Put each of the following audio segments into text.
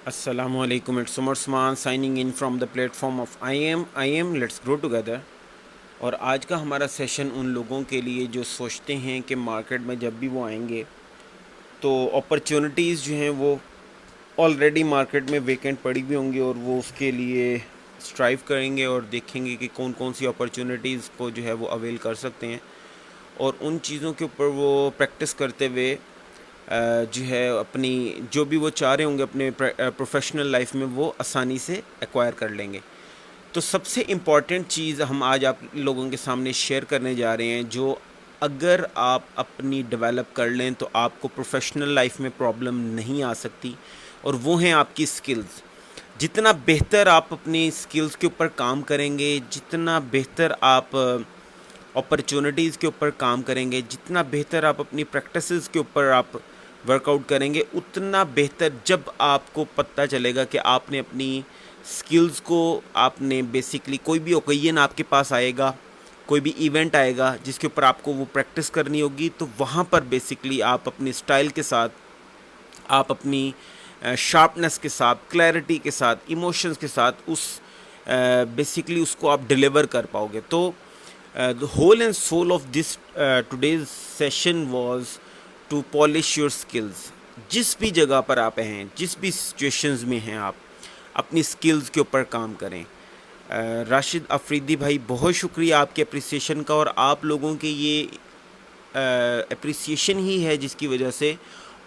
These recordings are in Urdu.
Assalamu alaikum, it's Umar Usman signing in from the platform of I am let's grow together. اور آج کا ہمارا سیشن ان لوگوں کے لیے جو سوچتے ہیں کہ مارکیٹ میں جب بھی وہ آئیں گے تو اپرچونٹیز جو ہیں وہ آلریڈی مارکیٹ میں ویکنٹ پڑی ہوئی ہوں گی، اور وہ اس کے لیے اسٹرائیو کریں گے اور دیکھیں گے کہ کون کون سی اپرچونٹیز کو جو ہے وہ اویل کر سکتے ہیں، اور ان چیزوں کے اوپر وہ پریکٹس کرتے ہوئے جو ہے اپنی جو بھی وہ چاہ رہے ہوں گے اپنے پروفیشنل لائف میں وہ آسانی سے ایکوائر کر لیں گے۔ تو سب سے امپورٹنٹ چیز ہم آج آپ لوگوں کے سامنے شیئر کرنے جا رہے ہیں، جو اگر آپ اپنی ڈیولپ کر لیں تو آپ کو پروفیشنل لائف میں پرابلم نہیں آ سکتی، اور وہ ہیں آپ کی سکلز۔ جتنا بہتر آپ اپنی سکلز کے اوپر کام کریں گے، جتنا بہتر آپ اپرچونٹیز کے اوپر کام کریں گے، جتنا بہتر آپ اپنی پریکٹسز کے اوپر آپ ورک آؤٹ کریں گے، اتنا بہتر جب آپ کو پتہ چلے گا کہ آپ نے اپنی سکلز کو آپ نے بیسکلی کوئی بھی اوکیزن آپ کے پاس آئے گا، کوئی بھی ایونٹ آئے گا جس کے اوپر آپ کو وہ پریکٹس کرنی ہوگی، تو وہاں پر بیسکلی آپ اپنی سٹائل کے ساتھ، آپ اپنی شارپنس کے ساتھ، کلیئرٹی کے ساتھ، ایموشنز کے ساتھ اس بیسکلی اس کو آپ ڈیلیور کر پاؤ گے۔ تو the whole and soul of this today's session was to polish your skills. جس بھی جگہ پر آپ ہیں، جس بھی سچویشنز میں ہیں، آپ اپنی سکلز کے اوپر کام کریں۔ راشد افریدی بھائی، بہت شکریہ آپ کے اپریسیشن کا، اور آپ لوگوں کے یہ اپریسیشن ہی ہے جس کی وجہ سے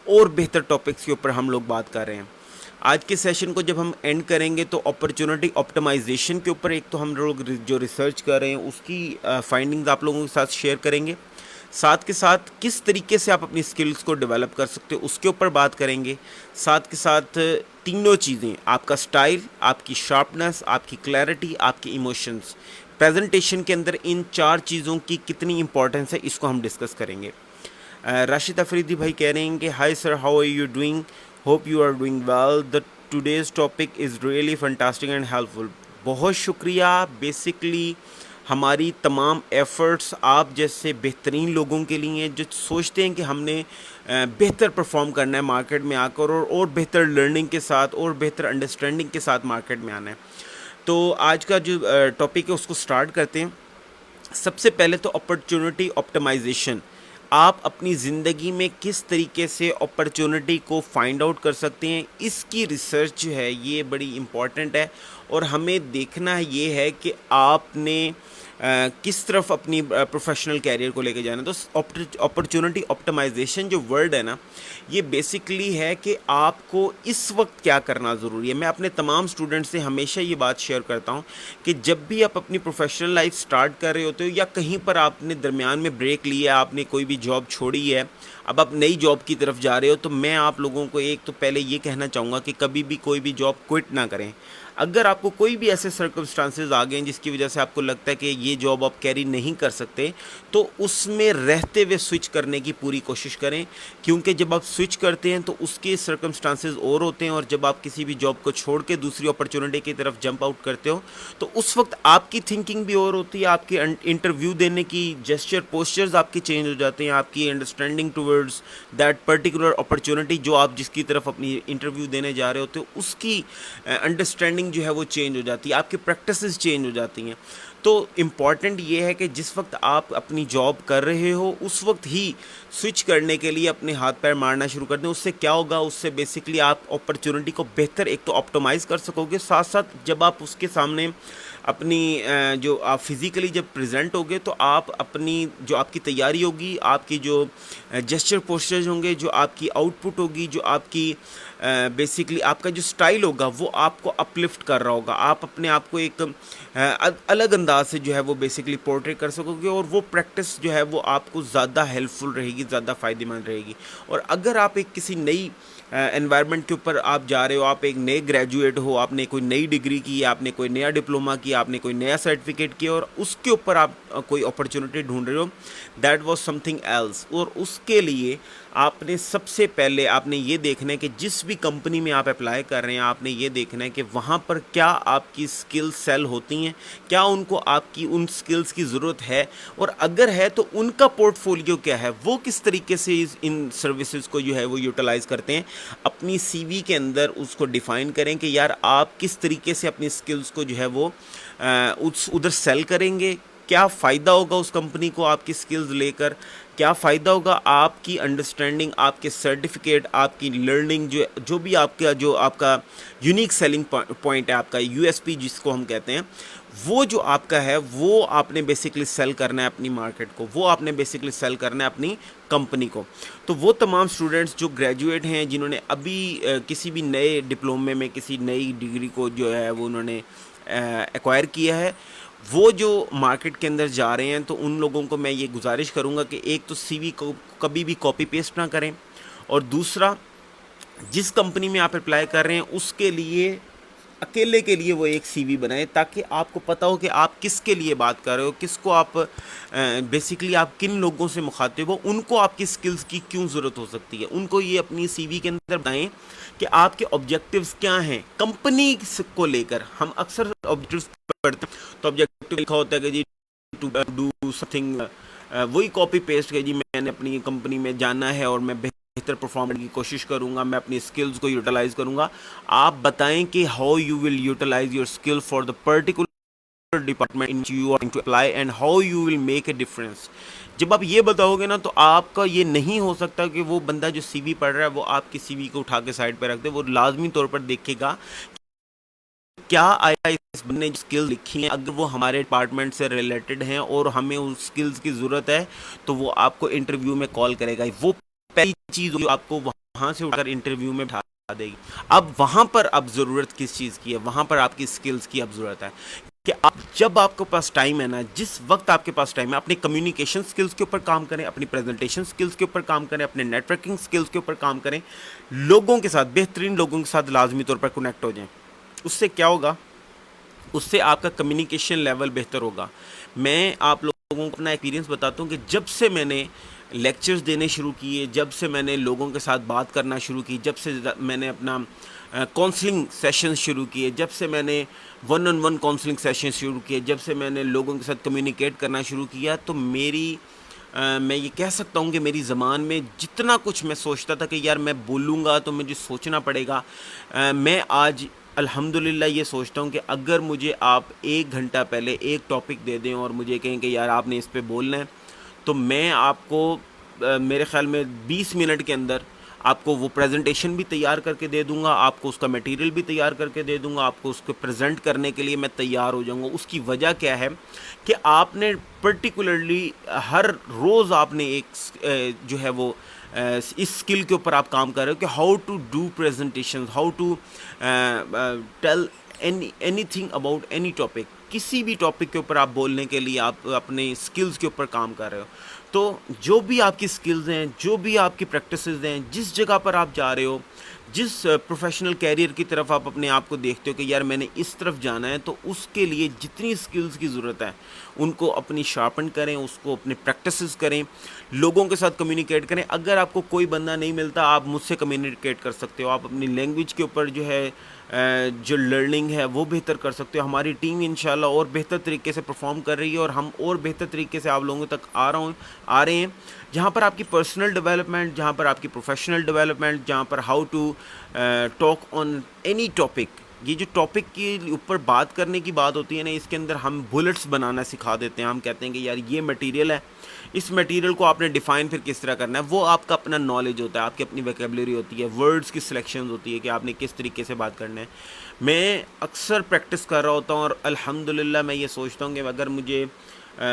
اور بہتر ٹاپکس کے اوپر ہم لوگ بات کر رہے ہیں۔ آج کے سیشن کو جب ہم اینڈ کریں گے تو اپرچونٹی آپٹمائزیشن کے اوپر ایک تو ہم لوگ جو ریسرچ کر رہے ہیں اس کی فائنڈنگز آپ لوگوں کے ساتھ شیئر کریں گے، ساتھ کے ساتھ کس طریقے سے آپ اپنی سکلز کو ڈیولپ کر سکتے ہو اس کے اوپر بات کریں گے، ساتھ کے ساتھ تینوں چیزیں، آپ کا سٹائل، آپ کی شارپنس، آپ کی کلیئرٹی، آپ کی ایموشنز، پریزنٹیشن کے اندر ان چار چیزوں کی کتنی امپورٹنس ہے اس کو ہم ڈسکس کریں گے۔ راشد افریدی بھائی کہہ رہے ہیں کہ hi sir, how are you doing, hope you are doing well, the today's topic is really fantastic and helpful. بہت شکریہ۔ بیسکلی ہماری تمام ایفرٹس آپ جیسے بہترین لوگوں کے لیے ہیں جو سوچتے ہیں کہ ہم نے بہتر پرفارم کرنا ہے مارکیٹ میں آ کر، اور بہتر لرننگ کے ساتھ اور بہتر انڈرسٹینڈنگ کے ساتھ مارکیٹ میں آنا ہے۔ تو آج کا جو ٹاپک ہے اس کو سٹارٹ کرتے ہیں۔ سب سے پہلے تو اپرچونٹی آپٹمائزیشن، آپ اپنی زندگی میں کس طریقے سے اپرچونٹی کو فائنڈ آؤٹ کر سکتے ہیں، اس کی ریسرچ جو ہے یہ بڑی امپورٹنٹ ہے، اور ہمیں دیکھنا یہ ہے کہ آپ نے کس طرف اپنی پروفیشنل کیریئر کو لے کے جانا ہے۔ تو اپرچونٹی آپٹمائزیشن جو ورڈ ہے نا، یہ بیسکلی ہے کہ آپ کو اس وقت کیا کرنا ضروری ہے۔ میں اپنے تمام اسٹوڈنٹ سے ہمیشہ یہ بات شیئر کرتا ہوں کہ جب بھی آپ اپنی پروفیشنل لائف سٹارٹ کر رہے ہوتے ہو، یا کہیں پر آپ نے درمیان میں بریک لیا ہے، آپ نے کوئی بھی جاب چھوڑی ہے، اب آپ نئی جاب کی طرف جا رہے ہو، تو میں آپ لوگوں کو ایک تو پہلے یہ کہنا چاہوں گا کہ کبھی بھی کوئی بھی جاب کوئٹ نہ کریں۔ اگر آپ کو کوئی بھی ایسے سرکمسٹانسز آ گئے ہیں جس کی وجہ سے آپ کو لگتا ہے کہ یہ جاب آپ کیری نہیں کر سکتے، تو اس میں رہتے ہوئے سوئچ کرنے کی پوری کوشش کریں، کیونکہ جب آپ سوئچ کرتے ہیں تو اس کے سرکمسٹانسز اور ہوتے ہیں، اور جب آپ کسی بھی جاب کو چھوڑ کے دوسری اپرچونٹی کی طرف جمپ آؤٹ کرتے ہو تو اس وقت آپ کی تھنکنگ بھی اور ہوتی ہے، آپ کے انٹرویو دینے کی جیسچر پوسچرز آپ کے چینج ہو جاتے ہیں، آپ کی understanding towards that particular opportunity جو آپ جس کی طرف اپنی انٹرویو دینے جا رہے ہوتے ہو، اس کی انڈرسٹینڈنگ جو ہے وہ چینج ہو جاتی ہے، آپ کی پریکٹسز چینج ہو جاتی ہیں۔ تو امپورٹنٹ یہ ہے کہ جس وقت آپ اپنی جاب کر رہے ہو اس وقت ہی سوئچ کرنے کے لیے اپنے ہاتھ پیر مارنا شروع کر دیں۔ اس سے کیا ہوگا، اس سے بیسکلی آپ اپرچونٹی کو بہتر ایک تو آپٹمائز کر سکو گے، ساتھ ساتھ جب آپ اس کے سامنے اپنی جو آپ فزیکلی جب پریزنٹ ہوگے تو آپ اپنی جو آپ کی تیاری ہوگی، آپ کی جو جیسچر پوسچرز ہوں گے، جو آپ کی آؤٹ پٹ ہوگی، جو آپ کی بیسکلی آپ کا جو سٹائل ہوگا وہ آپ کو اپلفٹ کر رہا ہوگا، آپ اپنے آپ کو ایک الگ انداز سے جو ہے وہ بیسکلی پورٹریٹ کر سکو گے، اور وہ پریکٹس جو ہے وہ آپ کو زیادہ ہیلپ فل رہے گی، زیادہ فائدہ مند رہے گی۔ اور اگر آپ ایک کسی نئی انوائرمنٹ کے اوپر آپ جا رہے ہو، آپ ایک نئے گریجویٹ ہو، آپ نے کوئی نئی ڈگری کی، آپ نے کوئی نیا ڈپلوما کیا، آپ نے کوئی نیا سرٹیفکیٹ کیا، اور اس کے اوپر آپ کوئی اپرچونٹی ڈھونڈ رہے ہو، that was something else, اور اس کے لیے آپ نے سب سے پہلے آپ نے یہ دیکھنا ہے کہ جس بھی کمپنی میں آپ اپلائی کر رہے ہیں، آپ نے یہ دیکھنا ہے کہ وہاں پر کیا آپ کی سکل سیل ہوتی ہیں، کیا ان کو آپ کی ان سکلز کی ضرورت ہے، اور اگر ہے تو ان کا پورٹ فولیو کیا ہے، وہ کس طریقے سے ان سروسز کو جو ہے وہ یوٹیلائز کرتے ہیں۔ اپنی سی وی کے اندر اس کو ڈیفائن کریں کہ یار آپ کس طریقے سے اپنی سکلز کو جو ہے وہ ادھر سیل کریں گے، کیا فائدہ ہوگا اس کمپنی کو آپ کی سکلز لے کر، کیا فائدہ ہوگا آپ کی انڈرسٹینڈنگ، آپ کے سرٹیفکیٹ، آپ کی لرننگ، جو بھی آپ کا یونیک سیلنگ پوائنٹ ہے، آپ کا یو ایس پی جس کو ہم کہتے ہیں، وہ جو آپ کا ہے وہ آپ نے بیسکلی سیل کرنا ہے اپنی مارکیٹ کو، وہ آپ نے بیسکلی سیل کرنا ہے اپنی کمپنی کو۔ تو وہ تمام اسٹوڈنٹس جو گریجویٹ ہیں، جنہوں نے ابھی کسی بھی نئے ڈپلومے میں کسی نئی ڈگری کو جو ہے وہ انہوں نے ایکوائر کیا ہے، وہ جو مارکیٹ کے اندر جا رہے ہیں، تو ان لوگوں کو میں یہ گزارش کروں گا کہ ایک تو سی وی کو کبھی بھی کاپی پیسٹ نہ کریں، اور دوسرا جس کمپنی میں آپ اپلائی کر رہے ہیں اس کے لیے اکیلے کے لیے وہ ایک سی وی بنائیں، تاکہ آپ کو پتہ ہو کہ آپ کس کے لیے بات کر رہے ہو، کس کو آپ بیسکلی آپ کن لوگوں سے مخاطب ہو، ان کو آپ کی سکلز کی کیوں ضرورت ہو سکتی ہے، ان کو یہ اپنی سی وی کے اندر بتائیں کہ آپ کے آبجیکٹیوز کیا ہیں کمپنی کو لے کر۔ ہم اکثر آبجیکٹیوز پڑھتے ہیں تو آبجیکٹیو لکھا ہوتا ہے کہ جی ٹو ڈو سم تھنگ، وہی کاپی پیسٹ کہ جی میں نے اپنی کمپنی میں جانا ہے اور میں بہتر پرفارم کرنے کی کوشش کروں گا، میں اپنی اسکلز کو یوٹیلائز کروں گا۔ آپ بتائیں کہ how you will utilize your skill for the particular department in you are to apply and how you will make a difference. جب آپ یہ بتاؤ گے نا تو آپ کا یہ نہیں ہو سکتا کہ وہ بندہ جو سی وی پڑھ رہا ہے وہ آپ کی سی وی کو اٹھا کے سائڈ پہ رکھ دے، وہ لازمی طور پر دیکھے گا کیا آیا اس بندے نے جو اسکل لکھی ہیں، اگر وہ ہمارے ڈپارٹمنٹ سے ریلیٹڈ ہیں اور ہمیں اس اسکلز کی ضرورت ہے تو وہ آپ کو انٹرویو میں کال کرے گا۔ وہ پہلی چیز جو آپ کو وہاں سے اٹھ کر انٹرویو میں بٹھا دے گی۔ اب وہاں پر اب ضرورت کس چیز کی ہے، وہاں پر آپ کی اسکلز کی اب ضرورت ہے کہ جب آپ کے پاس ٹائم ہے نا، جس وقت آپ کے پاس ٹائم ہے، اپنے کمیونیکیشن سکلز کے اوپر کام کریں، اپنی پریزنٹیشن سکلز کے اوپر کام کریں، اپنے نیٹ ورکنگ سکلز کے اوپر کام کریں، لوگوں کے ساتھ، بہترین لوگوں کے ساتھ لازمی طور پر کنیکٹ ہو جائیں۔ اس سے کیا ہوگا، اس سے آپ کا کمیونیکیشن لیول بہتر ہوگا۔ میں آپ لوگوں کو اپنا ایکسپیرینس بتاتا ہوں کہ جب سے میں نے لیکچرز دینے شروع کیے، جب سے میں نے لوگوں کے ساتھ بات کرنا شروع کی، جب سے میں نے اپنا کونسلنگ سیشنز شروع کیے، جب سے میں نے one on one counselling sessions شروع کیے، جب سے میں نے لوگوں کے ساتھ کمیونیکیٹ کرنا شروع کیا، تو میں یہ کہہ سکتا ہوں کہ میری زبان میں جتنا کچھ میں سوچتا تھا کہ یار میں بولوں گا تو مجھے سوچنا پڑے گا، میں آج الحمدللہ یہ سوچتا ہوں کہ اگر مجھے آپ 1 گھنٹہ پہلے ایک ٹاپک دے دیں اور مجھے کہیں کہ یار آپ نے اس پہ بولنا ہے، تو میں آپ کو میرے خیال میں 20 منٹ کے اندر آپ کو وہ پریزنٹیشن بھی تیار کر کے دے دوں گا، آپ کو اس کا میٹیریل بھی تیار کر کے دے دوں گا، آپ کو اس کو پریزنٹ کرنے کے لیے میں تیار ہو جاؤں گا۔ اس کی وجہ کیا ہے کہ آپ نے پرٹیکولرلی ہر روز آپ نے ایک جو ہے وہ اس اسکل کے اوپر آپ کام کر رہے ہو کہ how to do presentation, how to tell anything about any topic. کسی بھی ٹاپک کے اوپر آپ بولنے کے لیے آپ اپنے اسکلز کے اوپر کام کر رہے ہو۔ تو جو بھی آپ کی اسکلز ہیں، جو بھی آپ کی پریکٹسز ہیں، جس جگہ پر آپ جا رہے ہو، جس پروفیشنل کیریئر کی طرف آپ اپنے آپ کو دیکھتے ہو کہ یار میں نے اس طرف جانا ہے، تو اس کے لیے جتنی اسکلز کی ضرورت ہے ان کو اپنی شارپن کریں، اس کو اپنے پریکٹسز کریں، لوگوں کے ساتھ کمیونیکیٹ کریں۔ اگر آپ کو کوئی بندہ نہیں ملتا، آپ مجھ سے کمیونیکیٹ کر سکتے ہو، آپ اپنی لینگویج کے اوپر جو ہے جو لرننگ ہے وہ بہتر کر سکتے ہو۔ ہماری ٹیم انشاءاللہ اور بہتر طریقے سے پرفارم کر رہی ہے اور ہم اور بہتر طریقے سے آپ لوگوں تک آ رہے ہیں، جہاں پر آپ کی پرسنل ڈیولپمنٹ، جہاں پر آپ کی پروفیشنل ڈیولپمنٹ، جہاں پر how to talk on any topic. یہ جو ٹاپک کے اوپر بات کرنے کی بات ہوتی ہے نا، اس کے اندر ہم بلٹس بنانا سکھا دیتے ہیں۔ ہم کہتے ہیں کہ یار یہ مٹیریل ہے، اس مٹیریل کو آپ نے ڈیفائن پھر کس طرح کرنا ہے، وہ آپ کا اپنا نالج ہوتا ہے، آپ کی اپنی ویکیبلری ہوتی ہے، ورڈز کی سلیکشنز ہوتی ہے کہ آپ نے کس طریقے سے بات کرنا ہے۔ میں اکثر پریکٹس کر رہا ہوتا ہوں اور الحمدللہ میں یہ سوچتا ہوں کہ اگر مجھے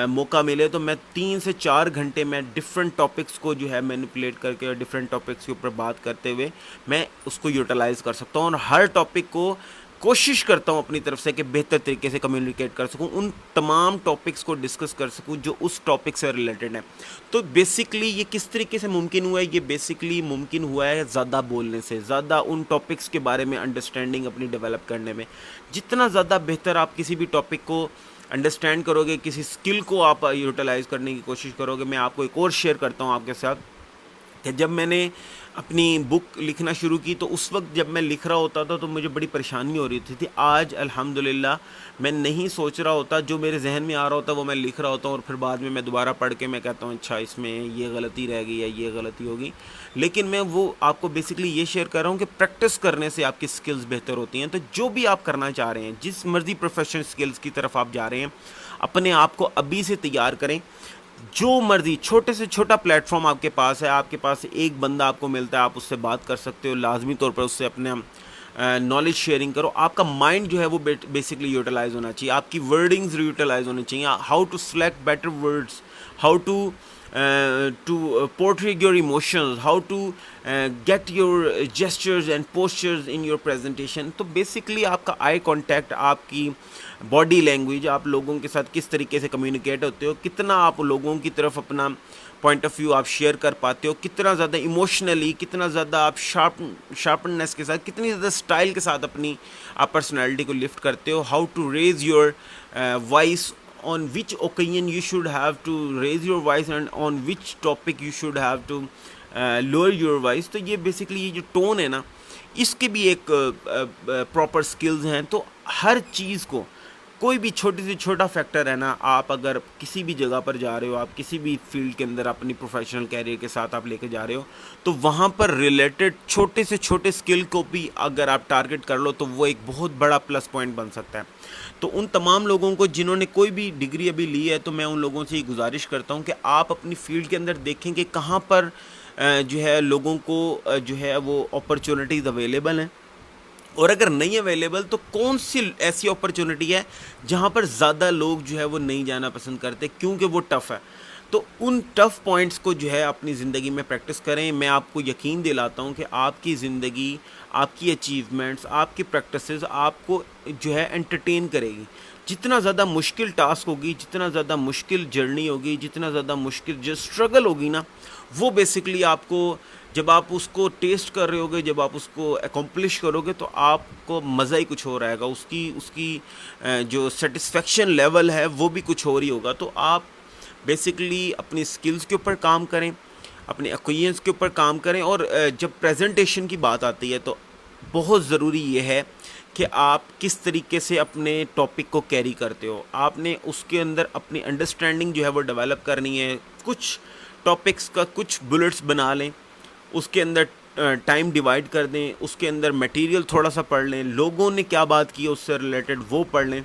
موقع ملے تو میں 3 سے 4 گھنٹے میں ڈفرینٹ ٹاپکس کو جو ہے مینیپولیٹ کر کے، ڈفرینٹ ٹاپکس کے اوپر بات کرتے ہوئے میں اس کو یوٹیلائز کر سکتا ہوں، اور ہر ٹاپک کو کوشش کرتا ہوں اپنی طرف سے کہ بہتر طریقے سے کمیونیکیٹ کر سکوں، ان تمام ٹاپکس کو ڈسکس کر سکوں جو اس ٹاپک سے ریلیٹڈ ہیں۔ تو بیسکلی یہ کس طریقے سے ممکن ہوا ہے؟ یہ بیسکلی ممکن ہوا ہے زیادہ بولنے سے، زیادہ ان ٹاپکس کے بارے میں انڈرسٹینڈنگ اپنی ڈیولپ کرنے میں۔ جتنا زیادہ بہتر آپ کسی بھی ٹاپک کو انڈرسٹینڈ کرو گے، کسی اسکل کو آپ یوٹیلائز کرنے کی کوشش کرو گے۔ میں آپ کو ایک اور شیئر کرتا ہوں آپ کے ساتھ کہ جب میں نے اپنی بک لکھنا شروع کی تو اس وقت جب میں لکھ رہا ہوتا تھا تو مجھے بڑی پریشانی ہو رہی تھی. آج الحمدللہ میں نہیں سوچ رہا ہوتا, جو میرے ذہن میں آ رہا ہوتا وہ میں لکھ رہا ہوتا ہوں, اور پھر بعد میں دوبارہ پڑھ کے میں کہتا ہوں اچھا اس میں یہ غلطی رہ گئی یا یہ غلطی ہوگی. لیکن میں وہ آپ کو بیسکلی یہ شیئر کر رہا ہوں کہ پریکٹس کرنے سے آپ کی سکلز بہتر ہوتی ہیں. تو جو بھی آپ کرنا چاہ رہے ہیں, جس مرضی پروفیشنل سکلز کی طرف آپ جا رہے ہیں, اپنے آپ کو ابھی سے تیار کریں. جو مرضی چھوٹے سے چھوٹا پلیٹ فارم آپ کے پاس ہے, آپ کے پاس ایک بندہ آپ کو ملتا ہے, آپ اس سے بات کر سکتے ہو, لازمی طور پر اس سے اپنے نالج شیئرنگ کرو. آپ کا مائنڈ جو ہے وہ بیسکلی یوٹیلائز ہونا چاہیے, آپ کی ورڈنگز یوٹیلائز ہونی چاہیے. How to select better words, how to portray your emotions, how to get your gestures and postures in your presentation. تو بیسکلی آپ کا آئی کانٹیکٹ, آپ کی باڈی لینگویج, آپ لوگوں کے ساتھ کس طریقے سے کمیونیکیٹ ہوتے ہو, کتنا آپ لوگوں کی طرف اپنا پوائنٹ آف ویو آپ شیئر کر پاتے ہو, کتنا زیادہ ایموشنلی, کتنا زیادہ آپ شارپنیس کے ساتھ, کتنی زیادہ اسٹائل کے ساتھ اپنی آپ پرسنالٹی کو لفٹ کرتے ہو. How to raise your voice, on which occasion you should have to raise your voice and on which topic you should have to lower your voice. تو یہ بیسکلی یہ جو ٹون ہے نا, اس کے بھی ایک پراپر سکلز ہیں. تو ہر چیز کو, کوئی بھی چھوٹی سے چھوٹا فیکٹر ہے نا, آپ اگر کسی بھی جگہ پر جا رہے ہو, آپ کسی بھی فیلڈ کے اندر اپنی پروفیشنل کیریئر کے ساتھ آپ لے کے جا رہے ہو, تو وہاں پر ریلیٹڈ چھوٹے سے چھوٹے سکل کو بھی اگر آپ ٹارگٹ کر لو تو وہ ایک بہت بڑا پلس پوائنٹ بن سکتا ہے. تو ان تمام لوگوں کو جنہوں نے کوئی بھی ڈگری ابھی لی ہے, تو میں ان لوگوں سے یہ گزارش کرتا ہوں کہ آپ اپنی فیلڈ کے اندر دیکھیں کہ کہاں پر جو ہے لوگوں کو جو ہے وہ اپرچونٹیز اویلیبل ہیں, اور اگر نہیں اویلیبل تو کون سی ایسی اپرچونٹی ہے جہاں پر زیادہ لوگ جو ہے وہ نہیں جانا پسند کرتے کیونکہ وہ ٹف ہے. تو ان ٹف پوائنٹس کو جو ہے اپنی زندگی میں پریکٹس کریں. میں آپ کو یقین دلاتا ہوں کہ آپ کی زندگی, آپ کی اچیومنٹس, آپ کی پریکٹسز آپ کو جو ہے انٹرٹین کرے گی. جتنا زیادہ مشکل ٹاسک ہوگی, جتنا زیادہ مشکل جرنی ہوگی, جتنا زیادہ مشکل جو اسٹرگل ہوگی نا, وہ بیسکلی آپ کو جب آپ اس کو ٹیسٹ کر رہے ہوگے, جب آپ اس کو اکمپلش کرو گے, تو آپ کو مزہ ہی کچھ ہو رہے گا. اس کی جو سیٹسفیکشن لیول ہے وہ بھی کچھ اور ہی ہوگا. تو آپ بیسکلی اپنی سکلز کے اوپر کام کریں, اپنے ایکوئنس کے اوپر کام کریں. اور جب پریزنٹیشن کی بات آتی ہے تو بہت ضروری یہ ہے کہ آپ کس طریقے سے اپنے ٹاپک کو کیری کرتے ہو. آپ نے اس کے اندر اپنی انڈرسٹینڈنگ جو ہے وہ ڈیولپ کرنی ہے. کچھ ٹاپکس کا کچھ بلٹس بنا لیں, اس کے اندر ٹائم ڈیوائڈ کر دیں, اس کے اندر میٹیریل تھوڑا سا پڑھ لیں, لوگوں نے کیا بات کی اس سے ریلیٹڈ وہ پڑھ لیں.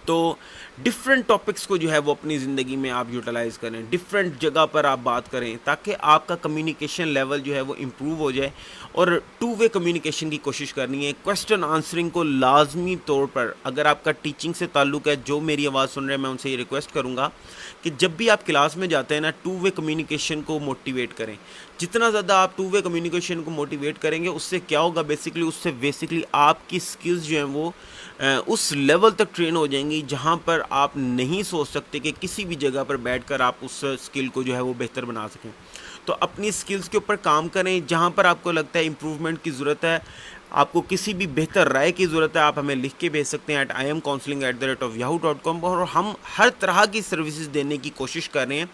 تو ڈفرینٹ ٹاپکس کو جو ہے وہ اپنی زندگی میں آپ یوٹیلائز کریں, ڈفرینٹ جگہ پر آپ بات کریں, تاکہ آپ کا کمیونیکیشن لیول جو ہے وہ امپروو ہو جائے. اور ٹو وے کمیونیکیشن کی کوشش کرنی ہے. کویسچن آنسرنگ کو لازمی طور پر, اگر آپ کا ٹیچنگ سے تعلق ہے, جو میری آواز سن رہے ہیں میں ان سے یہ ریکویسٹ کروں گا کہ جب بھی آپ کلاس میں جاتے ہیں نا, ٹو وے کمیونیکیشن کو موٹیویٹ کریں. جتنا زیادہ آپ ٹو وے کمیونیکیشن کو موٹیویٹ کریں گے, اس سے کیا ہوگا اس سے بیسکلی آپ کی سکلز جو ہیں وہ اس لیول تک ٹرین ہو جائیں گی جہاں پر آپ نہیں سوچ سکتے کہ کسی بھی جگہ پر بیٹھ کر آپ اس سکل کو جو ہے وہ بہتر بنا سکیں. تو اپنی سکلز کے اوپر کام کریں. جہاں پر آپ کو لگتا ہے امپروومنٹ کی ضرورت ہے, آپ کو کسی بھی بہتر رائے کی ضرورت ہے, آپ ہمیں لکھ کے بھیج سکتے ہیں imcounseling@yahoo.com. اور ہم ہر طرح کی سروسز دینے کی کوشش کر رہے ہیں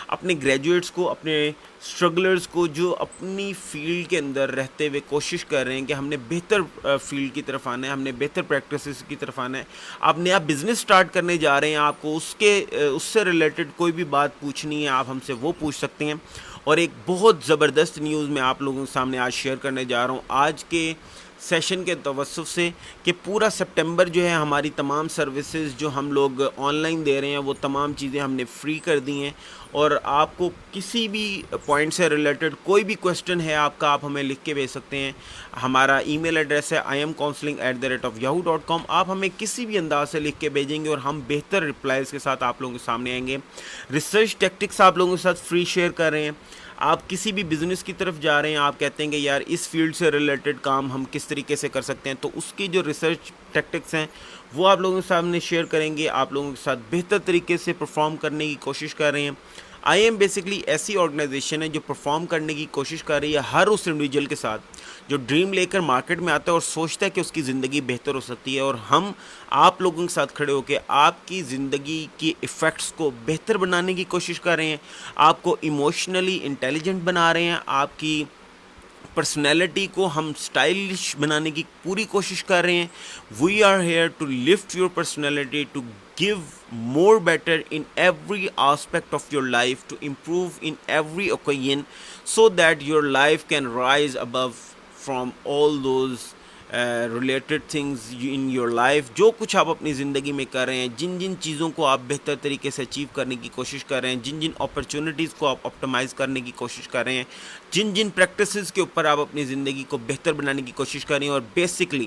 اپنے گریجویٹس کو, اپنے اسٹرگلرز کو, جو اپنی فیلڈ کے اندر رہتے ہوئے کوشش کر رہے ہیں کہ ہم نے بہتر فیلڈ کی طرف آنا ہے, ہم نے بہتر پریکٹسز کی طرف آنا ہے. آپ نیا بزنس سٹارٹ کرنے جا رہے ہیں, آپ کو اس سے ریلیٹڈ کوئی بھی بات پوچھنی ہے, آپ ہم سے وہ پوچھ سکتے ہیں. اور ایک بہت زبردست نیوز میں آپ لوگوں کے سامنے آج شیئر کرنے جا رہا ہوں آج کے سیشن کے توسط سے, کہ پورا سپٹمبر جو ہے ہماری تمام سروسز جو ہم لوگ آن لائن دے رہے ہیں وہ تمام چیزیں ہم نے فری کر دی ہیں. اور آپ کو کسی بھی پوائنٹ سے ریلیٹڈ کوئی بھی کویسچن ہے آپ کا, آپ ہمیں لکھ کے بھیج سکتے ہیں. ہمارا ای میل ایڈریس ہے imcounseling@yahoo.com. آپ ہمیں کسی بھی انداز سے لکھ کے بھیجیں گے اور ہم بہتر رپلائز کے ساتھ آپ لوگوں کے سامنے آئیں گے. ریسرچ ٹیکٹکس آپ لوگوں کے ساتھ فری شیئر کر رہے ہیں. آپ کسی بھی بزنس کی طرف جا رہے ہیں, آپ کہتے ہیں کہ یار اس فیلڈ سے ریلیٹڈ کام ہم کس طریقے سے کر سکتے ہیں, تو اس کی جو ریسرچ ٹیکٹکس ہیں وہ آپ لوگوں کے سامنے شیئر کریں گے. آپ لوگوں کے ساتھ بہتر طریقے سے پرفارم کرنے کی کوشش کر رہے ہیں. آئی ایم بیسکلی ایسی آرگنائزیشن ہے جو پرفارم کرنے کی کوشش کر رہی ہے ہر اس انڈیویجول کے ساتھ جو ڈریم لے کر مارکیٹ میں آتا ہے اور سوچتا ہے کہ اس کی زندگی بہتر ہو سکتی ہے. اور ہم آپ لوگوں کے ساتھ کھڑے ہو کے آپ کی زندگی کی ایفیکٹس کو بہتر بنانے کی کوشش کر رہے ہیں, آپ کو ایموشنلی انٹیلیجنٹ بنا رہے ہیں, آپ کی پرسنالٹی کو ہم اسٹائلش بنانے کی پوری کوشش کر رہے ہیں. We are here to lift your personality, to give more better in every aspect of your life, to improve in every occasion, so that your life can rise above from all those related things in your life. جو کچھ آپ اپنی زندگی میں کر رہے ہیں, جن جن چیزوں کو آپ بہتر طریقے سے اچیو کرنے کی کوشش کر رہے ہیں, جن جن اپرچونیٹیز کو آپ آپٹیمائز کرنے کی کوشش کر رہے ہیں, جن جن پریکٹسز کے اوپر آپ اپنی زندگی کو بہتر بنانے کی کوشش کر رہے ہیں, اور بیسکلی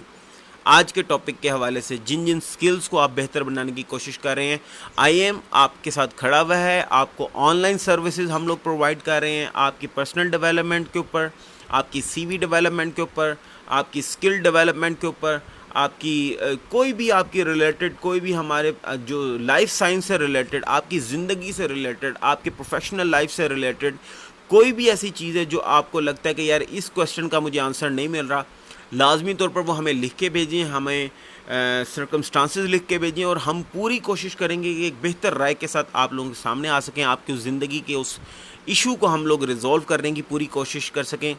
آج کے ٹاپک کے حوالے سے جن جن سکلز کو آپ بہتر بنانے کی کوشش کر رہے ہیں, آئی ایم آپ کے ساتھ کھڑا ہوا ہے. آپ کو آن لائن سروسز ہم لوگ پرووائڈ کر رہے ہیں, آپ کی پرسنل ڈیولپمنٹ کے اوپر, آپ کی سی وی ڈیولپمنٹ کے اوپر, آپ کی اسکل ڈیولپمنٹ کے اوپر, آپ کی کوئی بھی آپ کی ریلیٹڈ, کوئی بھی ہمارے جو لائف سائنس سے ریلیٹڈ, آپ کی زندگی سے ریلیٹڈ, آپ کی پروفیشنل لائف سے ریلیٹڈ کوئی بھی ایسی چیز ہے جو آپ کو لگتا ہے کہ یار اس کویشچن کا مجھے آنسر نہیں مل رہا, لازمی طور پر وہ ہمیں لکھ کے بھیجیں, ہمیں سرکمسٹانسز لکھ کے بھیجیں, اور ہم پوری کوشش کریں گے کہ ایک بہتر رائے کے ساتھ آپ لوگوں کے سامنے آ سکیں, آپ کی زندگی کے اس ایشو کو ہم لوگ ریزولو کرنے کی پوری کوشش کر سکیں.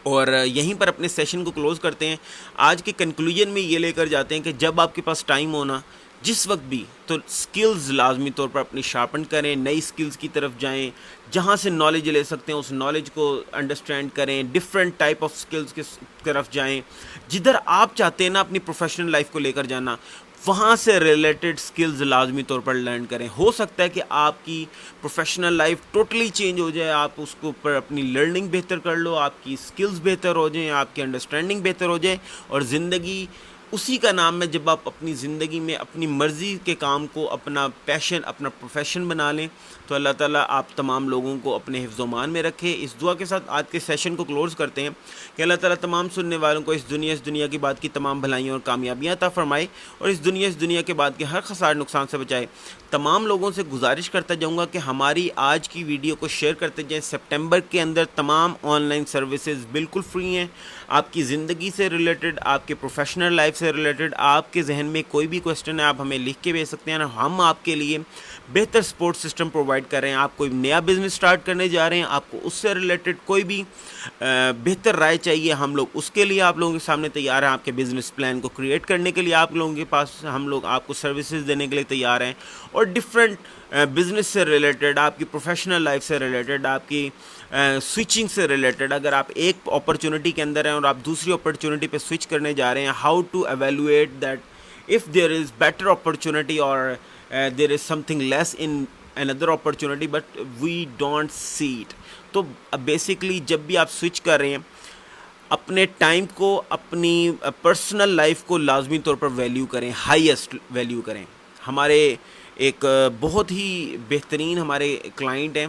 اور یہیں پر اپنے سیشن کو کلوز کرتے ہیں. آج کے کنکلوژن میں یہ لے کر جاتے ہیں کہ جب آپ کے پاس ٹائم ہونا, جس وقت بھی, تو سکلز لازمی طور پر اپنی شارپن کریں, نئی سکلز کی طرف جائیں, جہاں سے نالج لے سکتے ہیں اس نالج کو انڈرسٹینڈ کریں, ڈفرینٹ ٹائپ آف سکلز کی طرف جائیں, جدھر آپ چاہتے ہیں نا اپنی پروفیشنل لائف کو لے کر جانا, وہاں سے ریلیٹڈ سکلز لازمی طور پر لرن کریں. ہو سکتا ہے کہ آپ کی پروفیشنل لائف ٹوٹلی چینج ہو جائے, آپ اس کو اوپر اپنی لرننگ بہتر کر لو, آپ کی سکلز بہتر ہو جائیں, آپ کی انڈرسٹینڈنگ بہتر ہو جائے, اور زندگی اسی کا نام ہے جب آپ اپنی زندگی میں اپنی مرضی کے کام کو اپنا پیشن, اپنا پروفیشن بنا لیں. تو اللہ تعالیٰ آپ تمام لوگوں کو اپنے حفظ و امان میں رکھے. اس دعا کے ساتھ آج کے سیشن کو کلوز کرتے ہیں کہ اللہ تعالیٰ تمام سننے والوں کو اس دنیا کی بات کی تمام بھلائیاں اور کامیابیاں عطا فرمائے, اور اس دنیا کے بعد کے ہر خسار نقصان سے بچائے. تمام لوگوں سے گزارش کرتا جاؤں گا کہ ہماری آج کی ویڈیو کو شیئر کرتے جائیں. سپٹمبر کے اندر تمام آن لائن سروسز بالکل فری ہیں. آپ کی زندگی سے ریلیٹڈ, آپ کے پروفیشنل لائف سے ریلیٹڈ, آپ کے ذہن میں کوئی بھی کویسچن ہے آپ ہمیں لکھ کے بھیج سکتے ہیں. ہم آپ کے لیے بہتر سپورٹ سسٹم پرووائڈ کر رہے ہیں. آپ کوئی نیا بزنس سٹارٹ کرنے جا رہے ہیں, آپ کو اس سے ریلیٹڈ کوئی بھی بہتر رائے چاہیے, ہم لوگ اس کے لیے آپ لوگوں کے سامنے تیار ہیں. آپ کے بزنس پلان کو کریٹ کرنے کے لیے آپ لوگوں کے پاس ہم لوگ آپ کو سروسز دینے کے لیے تیار ہیں. اور ڈفرینٹ بزنس سے ریلیٹڈ, آپ کی پروفیشنل لائف سے ریلیٹڈ, آپ کی سوئچنگ سے ریلیٹڈ, اگر آپ ایک اپرچونٹی کے اندر ہیں اور آپ دوسری اپرچونٹی پہ سوئچ کرنے جا رہے ہیں, how to evaluate that if there is better opportunity or there is something less in another opportunity but we don't see it. تو بیسکلی جب بھی آپ سوئچ کر رہے ہیں, اپنے ٹائم کو, اپنی پرسنل لائف کو لازمی طور پر ویلیو کریں, ہائیسٹ ویلیو کریں. ہمارے ایک بہت ہی بہترین ہمارے کلائنٹ ہیں,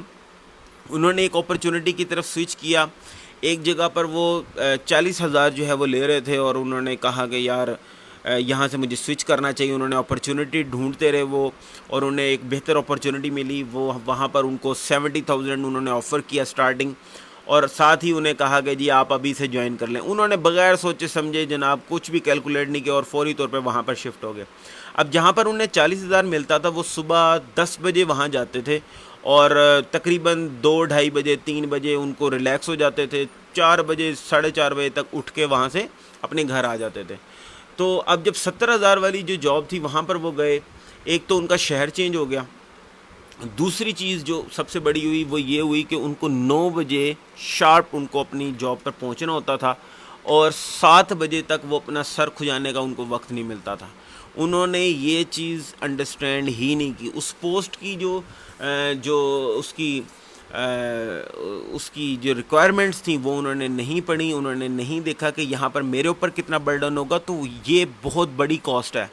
انہوں نے ایک اپرچونٹی کی طرف سوئچ کیا. ایک جگہ پر وہ 40,000 جو ہے وہ لے رہے تھے, اور انہوں نے کہا کہ یار یہاں سے مجھے سوئچ کرنا چاہیے. انہوں نے اپرچونٹی ڈھونڈتے رہے وہ, اور انہیں ایک بہتر اپرچونٹی ملی. وہ وہاں پر ان کو 70,000 انہوں نے آفر کیا اسٹارٹنگ, اور ساتھ ہی انہیں کہا کہ جی آپ ابھی سے جوائن کر لیں. انہوں نے بغیر سوچے سمجھے جناب کچھ بھی کیلکولیٹ نہیں کیا, اور فوری طور پہ وہاں پر شفٹ ہو گئے. اب جہاں پر انہیں 40,000 ملتا تھا, وہ صبح 10 بجے وہاں جاتے تھے, اور تقریباً 2-2:30 بجے 3 بجے ان کو ریلیکس ہو جاتے تھے. 4 بجے 4:30 بجے تک اٹھ کے وہاں سے اپنے گھر آ جاتے تھے. تو اب جب 70,000 والی جو جاب تھی وہاں پر وہ گئے, ایک تو ان کا شہر چینج ہو گیا, دوسری چیز جو سب سے بڑی ہوئی وہ یہ ہوئی کہ ان کو 9 بجے شارپ ان کو اپنی جاب پر پہنچنا ہوتا تھا, اور 7 بجے تک وہ اپنا سر کھجانے کا ان کو وقت نہیں ملتا تھا. انہوں نے یہ چیز انڈرسٹینڈ ہی نہیں کی. اس پوسٹ کی جو اس کی جو ریکوائرمنٹس تھیں وہ انہوں نے نہیں پڑھی. انہوں نے نہیں دیکھا کہ یہاں پر میرے اوپر کتنا برڈن ہوگا. تو یہ بہت بڑی کاسٹ ہے,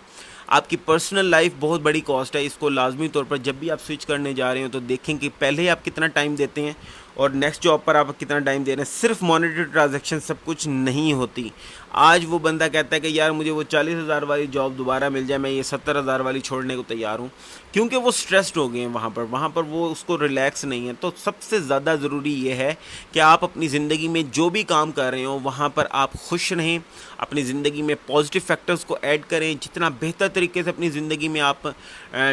آپ کی پرسنل لائف بہت بڑی کاسٹ ہے. اس کو لازمی طور پر جب بھی آپ سوئچ کرنے جا رہے ہو تو دیکھیں کہ پہلے آپ کتنا ٹائم دیتے ہیں اور نیکسٹ جاب پر آپ کتنا ٹائم دے رہے ہیں. صرف مانیٹری ٹرانزیکشن سب کچھ نہیں ہوتی. آج وہ بندہ کہتا ہے کہ یار مجھے وہ 40,000 والی جاب دوبارہ مل جائے، میں یہ 70,000 والی چھوڑنے کو تیار ہوں، کیونکہ وہ سٹریسڈ ہو گئے ہیں وہاں پر وہ اس کو ریلیکس نہیں ہے۔ تو سب سے زیادہ ضروری یہ ہے کہ آپ اپنی زندگی میں جو بھی کام کر رہے ہوں وہاں پر آپ خوش رہیں، اپنی زندگی میں پازیٹیو فیکٹرز کو ایڈ کریں۔ جتنا بہتر طریقے سے اپنی زندگی میں آپ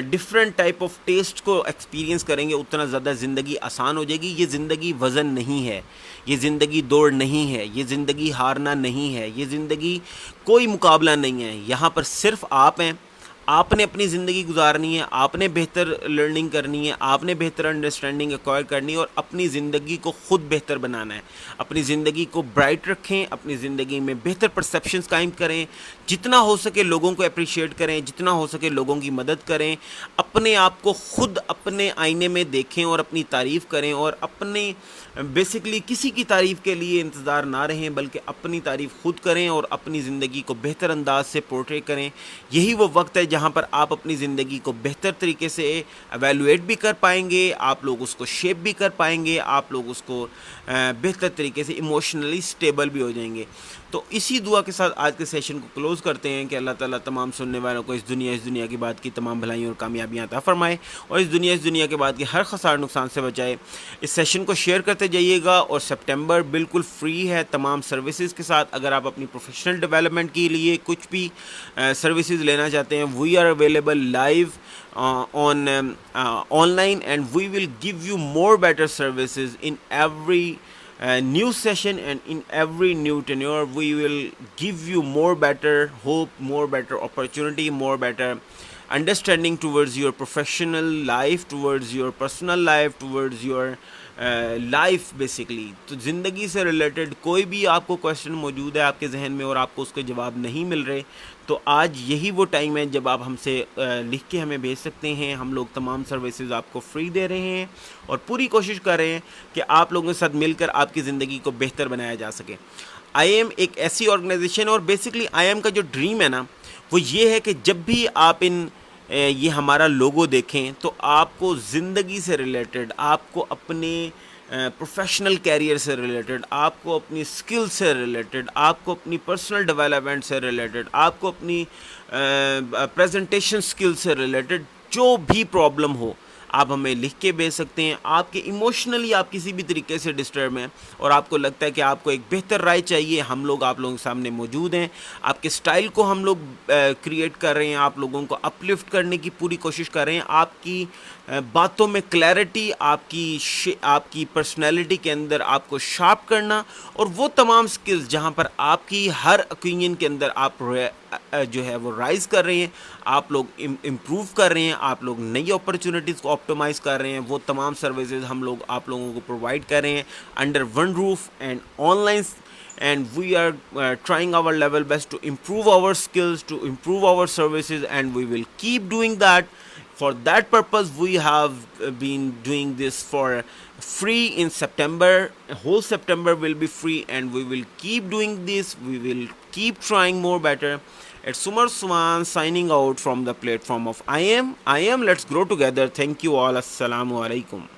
ڈفرینٹ ٹائپ آف ٹیسٹ کو ایکسپیرینس کریں گے، اتنا زیادہ زندگی آسان ہو جائے گی۔ یہ زندگی وزن نہیں ہے، یہ زندگی دوڑ نہیں ہے، یہ زندگی ہارنا نہیں ہے، یہ زندگی کوئی مقابلہ نہیں ہے۔ یہاں پر صرف آپ ہیں، آپ نے اپنی زندگی گزارنی ہے، آپ نے بہتر لرننگ کرنی ہے، آپ نے بہتر انڈرسٹینڈنگ ایکوائر کرنی ہے اور اپنی زندگی کو خود بہتر بنانا ہے۔ اپنی زندگی کو برائٹ رکھیں، اپنی زندگی میں بہتر پرسیپشنز قائم کریں، جتنا ہو سکے لوگوں کو اپریشیٹ کریں، جتنا ہو سکے لوگوں کی مدد کریں، اپنے آپ کو خود اپنے آئینے میں دیکھیں اور اپنی تعریف کریں، اور اپنے بیسکلی کسی کی تعریف کے لیے انتظار نہ رہیں بلکہ اپنی تعریف خود کریں اور اپنی زندگی کو بہتر انداز سے پورٹری کریں۔ یہی وہ وقت ہے جہاں پر آپ اپنی زندگی کو بہتر طریقے سے ایویلویٹ بھی کر پائیں گے، آپ لوگ اس کو شیپ بھی کر پائیں گے، آپ لوگ اس کو بہتر طریقے سے ایموشنلی سٹیبل بھی ہو جائیں گے۔ تو اسی دعا کے ساتھ آج کے سیشن کو کلوز کرتے ہیں کہ اللہ تعالیٰ تمام سننے والوں کو اس دنیا کی بات کی تمام بھلائیوں اور کامیابیاں عطا فرمائے، اور اس دنیا کے بعد کی ہر خسارہ نقصان سے بچائے۔ اس سیشن کو شیئر کرتے جائیے گا، اور سپٹمبر بالکل فری ہے تمام سروسز کے ساتھ۔ اگر آپ اپنی پروفیشنل ڈیولپمنٹ کے لیے کچھ بھی سروسز لینا چاہتے ہیں، we are available live online, and we will give you more better services in every new session, and in every new tenure we will give you more better hope, more better opportunity, more better understanding towards your professional life, towards your personal life, towards your life basically. تو زندگی سے ریلیٹڈ کوئی بھی آپ کو کویشچن موجود ہے آپ کے ذہن میں اور آپ کو اس کے جواب نہیں مل رہے، تو آج یہی وہ ٹائم ہے جب آپ ہم سے لکھ کے ہمیں بھیج سکتے ہیں۔ ہم لوگ تمام سروسز آپ کو فری دے رہے ہیں اور پوری کوشش کر رہے ہیں کہ آپ لوگوں کے ساتھ مل کر آپ کی زندگی کو بہتر بنایا جا سکے۔ آئی ایم ایک ایسی آرگنائزیشن، اور بیسکلی آئی ایم کا جو ڈریم ہے نا وہ یہ ہے کہ جب بھی آپ یہ ہمارا لوگو دیکھیں تو آپ کو زندگی سے ریلیٹڈ، آپ کو اپنے پروفیشنل کیریئر سے ریلیٹڈ، آپ کو اپنی اسکل سے ریلیٹڈ، آپ کو اپنی پرسنل ڈیولپمنٹ سے ریلیٹڈ، آپ کو اپنی پریزنٹیشن اسکل سے ریلیٹڈ جو بھی پرابلم ہو آپ ہمیں لکھ کے بھیج سکتے ہیں۔ آپ کے ایموشنلی آپ کسی بھی طریقے سے ڈسٹرب ہیں اور آپ کو لگتا ہے کہ آپ کو ایک بہتر رائے چاہیے، ہم لوگ آپ لوگوں کے سامنے موجود ہیں۔ آپ کے سٹائل کو ہم لوگ کریٹ کر رہے ہیں، آپ لوگوں کو اپلفٹ کرنے کی پوری کوشش کر رہے ہیں، آپ کی باتوں میں کلیئرٹی، آپ کی پرسنالٹی کے اندر آپ کو شارپ کرنا، اور وہ تمام سکلز جہاں پر آپ کی ہر اوپینین کے اندر آپ جو ہے وہ رائز کر رہے ہیں، آپ لوگ امپروو کر رہے ہیں، آپ لوگ نئی اپرچونیٹیز کو آپٹیمائز کر رہے ہیں، وہ تمام سروسز ہم لوگ آپ لوگوں کو پرووائڈ کر رہے ہیں under one roof and online. And we are trying our level best to improve our skills, to improve our services, and we will keep doing that. For that purpose we have been doing this for free in September. Whole September will be free, and we will keep doing this. We will keep trying more better. It's Sumar Suman signing out from the platform of I am. Let's grow together. Thank you all. Assalamu alaikum.